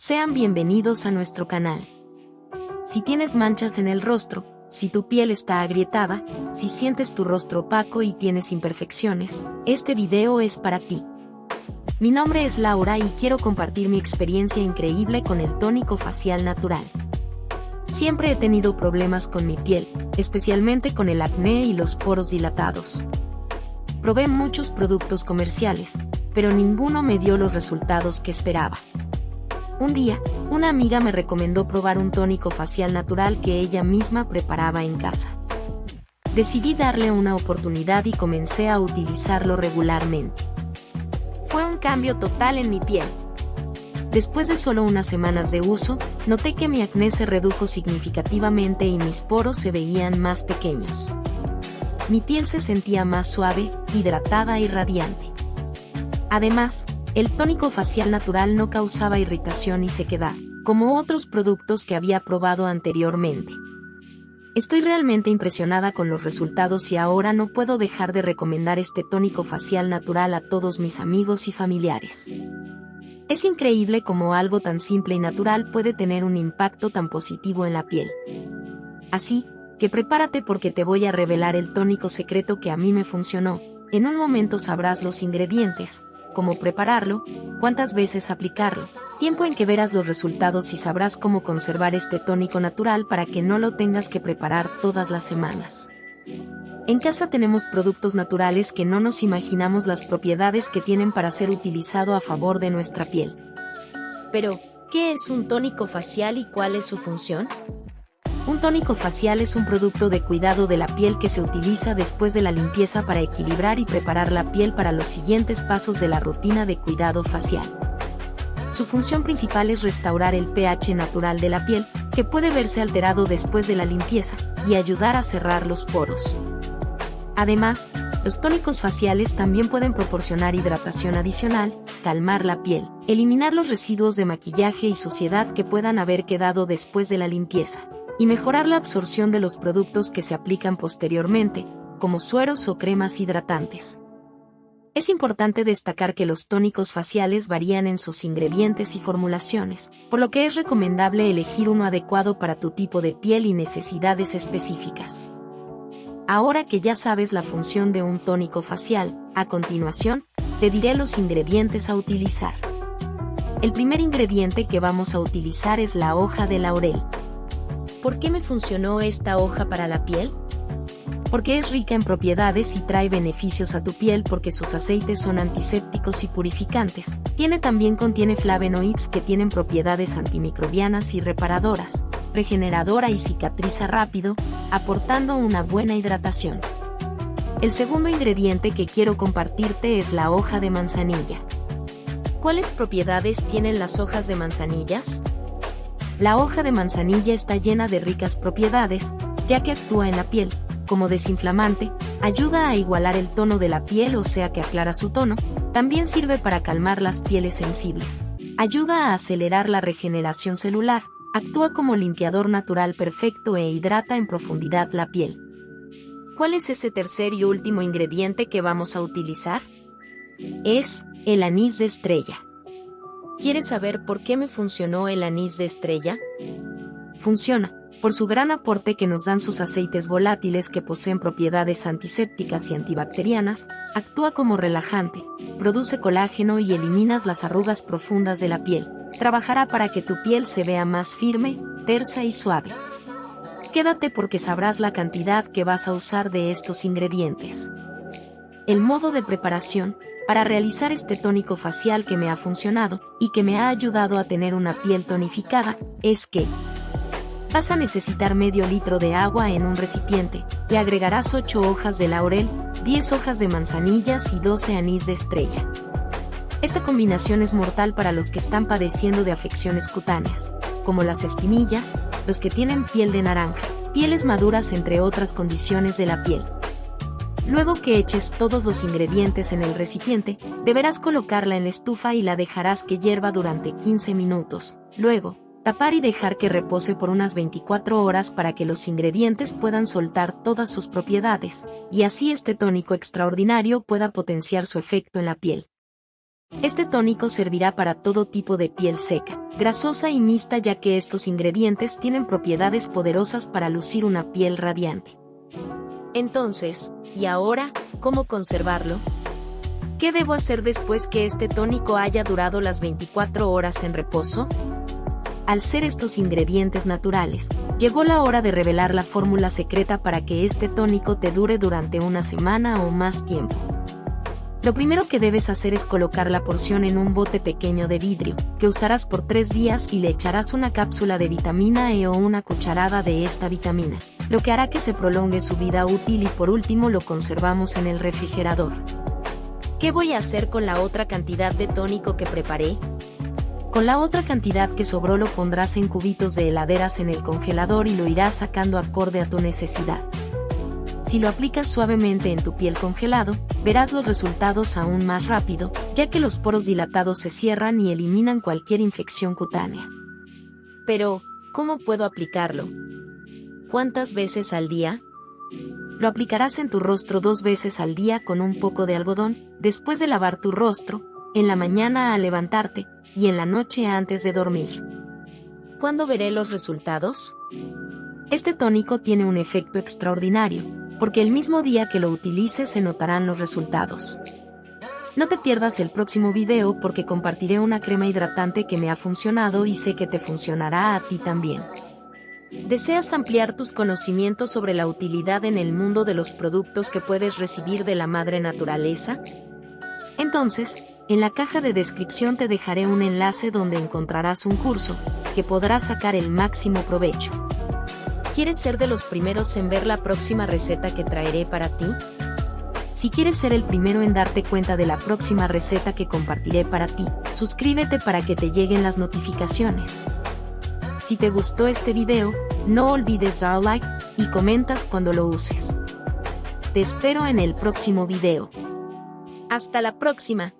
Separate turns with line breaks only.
Sean bienvenidos a nuestro canal. Si tienes manchas en el rostro, si tu piel está agrietada, si sientes tu rostro opaco y tienes imperfecciones, este video es para ti. Mi nombre es Laura y quiero compartir mi experiencia increíble con el tónico facial natural. Siempre he tenido problemas con mi piel, especialmente con el acné y los poros dilatados. Probé muchos productos comerciales, pero ninguno me dio los resultados que esperaba. Un día, una amiga me recomendó probar un tónico facial natural que ella misma preparaba en casa. Decidí darle una oportunidad y comencé a utilizarlo regularmente. Fue un cambio total en mi piel. Después de solo unas semanas de uso, noté que mi acné se redujo significativamente y mis poros se veían más pequeños. Mi piel se sentía más suave, hidratada y radiante. Además, el tónico facial natural no causaba irritación y sequedad, como otros productos que había probado anteriormente. Estoy realmente impresionada con los resultados y ahora no puedo dejar de recomendar este tónico facial natural a todos mis amigos y familiares. Es increíble cómo algo tan simple y natural puede tener un impacto tan positivo en la piel. Así que prepárate porque te voy a revelar el tónico secreto que a mí me funcionó. En un momento sabrás los ingredientes, cómo prepararlo, cuántas veces aplicarlo, tiempo en que verás los resultados y sabrás cómo conservar este tónico natural para que no lo tengas que preparar todas las semanas. En casa tenemos productos naturales que no nos imaginamos las propiedades que tienen para ser utilizado a favor de nuestra piel. Pero, ¿qué es un tónico facial y cuál es su función? Un tónico facial es un producto de cuidado de la piel que se utiliza después de la limpieza para equilibrar y preparar la piel para los siguientes pasos de la rutina de cuidado facial. Su función principal es restaurar el pH natural de la piel, que puede verse alterado después de la limpieza, y ayudar a cerrar los poros. Además, los tónicos faciales también pueden proporcionar hidratación adicional, calmar la piel, eliminar los residuos de maquillaje y suciedad que puedan haber quedado después de la limpieza, y mejorar la absorción de los productos que se aplican posteriormente, como sueros o cremas hidratantes. Es importante destacar que los tónicos faciales varían en sus ingredientes y formulaciones, por lo que es recomendable elegir uno adecuado para tu tipo de piel y necesidades específicas. Ahora que ya sabes la función de un tónico facial, a continuación, te diré los ingredientes a utilizar. El primer ingrediente que vamos a utilizar es la hoja de laurel. ¿Por qué me funcionó esta hoja para la piel? Porque es rica en propiedades y trae beneficios a tu piel porque sus aceites son antisépticos y purificantes. Contiene flavonoides que tienen propiedades antimicrobianas y reparadoras, regeneradora y cicatriza rápido, aportando una buena hidratación. El segundo ingrediente que quiero compartirte es la hoja de manzanilla. ¿Cuáles propiedades tienen las hojas de manzanillas? La hoja de manzanilla está llena de ricas propiedades, ya que actúa en la piel, como desinflamante, ayuda a igualar el tono de la piel o sea que aclara su tono, también sirve para calmar las pieles sensibles, ayuda a acelerar la regeneración celular, actúa como limpiador natural perfecto e hidrata en profundidad la piel. ¿Cuál es ese tercer y último ingrediente que vamos a utilizar? Es el anís de estrella. ¿Quieres saber por qué me funcionó el anís de estrella? Funciona por su gran aporte que nos dan sus aceites volátiles que poseen propiedades antisépticas y antibacterianas, actúa como relajante, produce colágeno y eliminas las arrugas profundas de la piel. Trabajará para que tu piel se vea más firme, tersa y suave. Quédate porque sabrás la cantidad que vas a usar de estos ingredientes. El modo de preparación. Para realizar este tónico facial que me ha funcionado y que me ha ayudado a tener una piel tonificada, es que vas a necesitar medio litro de agua en un recipiente, le agregarás 8 hojas de laurel, 10 hojas de manzanillas y 12 anís de estrella. Esta combinación es mortal para los que están padeciendo de afecciones cutáneas, como las espinillas, los que tienen piel de naranja, pieles maduras entre otras condiciones de la piel. Luego que eches todos los ingredientes en el recipiente, deberás colocarla en la estufa y la dejarás que hierva durante 15 minutos. Luego, tapar y dejar que repose por unas 24 horas para que los ingredientes puedan soltar todas sus propiedades, y así este tónico extraordinario pueda potenciar su efecto en la piel. Este tónico servirá para todo tipo de piel seca, grasosa y mixta, ya que estos ingredientes tienen propiedades poderosas para lucir una piel radiante. Entonces, ¿y ahora, cómo conservarlo? ¿Qué debo hacer después que este tónico haya durado las 24 horas en reposo? Al ser estos ingredientes naturales, llegó la hora de revelar la fórmula secreta para que este tónico te dure durante una semana o más tiempo. Lo primero que debes hacer es colocar la porción en un bote pequeño de vidrio, que usarás por 3 días, y le echarás una cápsula de vitamina E o una cucharada de esta vitamina, lo que hará que se prolongue su vida útil, y por último lo conservamos en el refrigerador. ¿Qué voy a hacer con la otra cantidad de tónico que preparé? Con la otra cantidad que sobró lo pondrás en cubitos de heladeras en el congelador y lo irás sacando acorde a tu necesidad. Si lo aplicas suavemente en tu piel congelado, verás los resultados aún más rápido, ya que los poros dilatados se cierran y eliminan cualquier infección cutánea. Pero, ¿cómo puedo aplicarlo? ¿Cuántas veces al día? Lo aplicarás en tu rostro 2 veces al día con un poco de algodón, después de lavar tu rostro, en la mañana al levantarte, y en la noche antes de dormir. ¿Cuándo veré los resultados? Este tónico tiene un efecto extraordinario, porque el mismo día que lo utilices se notarán los resultados. No te pierdas el próximo video, porque compartiré una crema hidratante que me ha funcionado y sé que te funcionará a ti también. ¿Deseas ampliar tus conocimientos sobre la utilidad en el mundo de los productos que puedes recibir de la madre naturaleza? Entonces, en la caja de descripción te dejaré un enlace donde encontrarás un curso que podrás sacar el máximo provecho. ¿Quieres ser de los primeros en ver la próxima receta que traeré para ti? Si quieres ser el primero en darte cuenta de la próxima receta que compartiré para ti, suscríbete para que te lleguen las notificaciones. Si te gustó este video, no olvides dar like y comentas cuando lo uses. Te espero en el próximo video. ¡Hasta la próxima!